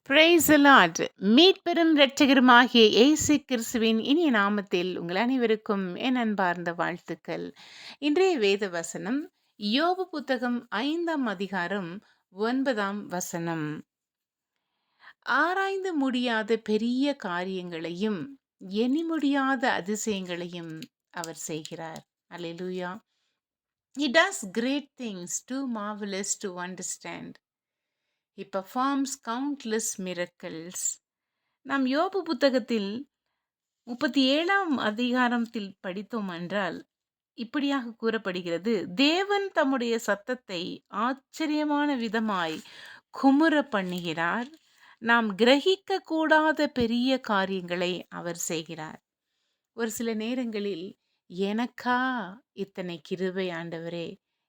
Praise the Lord. மீட்பெரும் இரட்சகருமாகிய இயேசு கிறிஸ்துவின் இனிய நாமத்தில் உங்கள் அனைவருக்கும் என் அன்பார்ந்த வாழ்த்துக்கள். இன்றைய வேத வசனம் யோபு புத்தகம் 5ஆம் அதிகாரம் 9ஆம் வசனம். ஆராய்ந்து முடியாத பெரிய காரியங்களையும் எண்ணி முடியாத அதிசயங்களையும் அவர் செய்கிறார். அல்லேலூயா. He does great things too marvelous to understand. He performs countless miracles. நாம் யோபு புத்தகத்தில் 37ஆம் அதிகாரத்தில் படித்தோம் என்றால் இப்படியாக கூறப்படுகிறது. தேவன் தம்முடைய சத்தத்தை ஆச்சரியமான விதமாய் குமுற பண்ணுகிறார். நாம் கிரகிக்க கூடாத பெரிய காரியங்களை அவர் செய்கிறார். ஒரு சில நேரங்களில் எனக்கா இத்தனை கிருபை ஆண்டவரே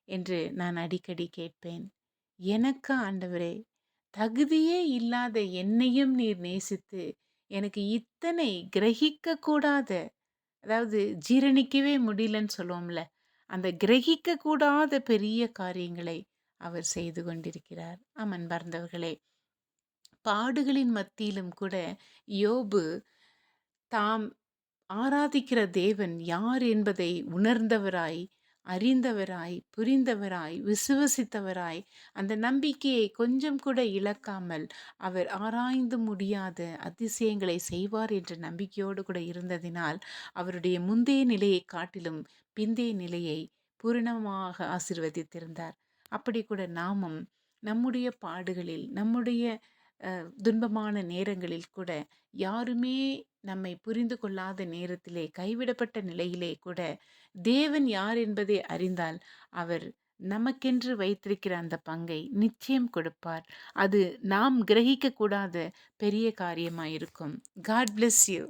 என்று நான் அடிக்கடி கேட்பேன். எனக்கா ஆண்டவரே, தகுதியே இல்லாத என்னையும் நீர் நேசித்து எனக்கு இத்தனை கிரகிக்க கூடாத, அதாவது ஜீரணிக்கவே முடியலன்னு சொல்லுவோம்ல, அந்த கிரகிக்க கூடாத பெரிய காரியங்களை அவர் செய்து கொண்டிருக்கிறார். அன்பார்ந்தவர்களே, பாடுகளின் மத்தியிலும் கூட யோபு தாம் ஆராதிக்கிற தேவன் யார் என்பதை உணர்ந்தவராய், அறிந்தவராய், புரிந்தவராய், விசுவசித்தவராய், அந்த நம்பிக்கையை கொஞ்சம் கூட இழக்காமல் அவர் ஆராய்ந்து முடியாத அதிசயங்களை செய்வார் என்ற நம்பிக்கையோடு கூட இருந்ததினால் அவருடைய முந்தைய நிலையை காட்டிலும் பிந்தைய நிலையை பூரணமாக ஆசீர்வதித்திருந்தார். அப்படி கூட நாமும் நம்முடைய பாடுகளில், நம்முடைய துன்பமான நேரங்களில் கூட, யாருமே நம்மை புரிந்து கொள்ளாத நேரத்திலே, கைவிடப்பட்ட நிலையிலே கூட தேவன் யார் என்பதை அறிந்தால் அவர் நமக்கென்று வைத்திருக்கிற அந்த பங்கை நிச்சயம் கொடுப்பார். அது நாம் கிரகிக்க கூடாத பெரிய காரியமாயிருக்கும். God bless you.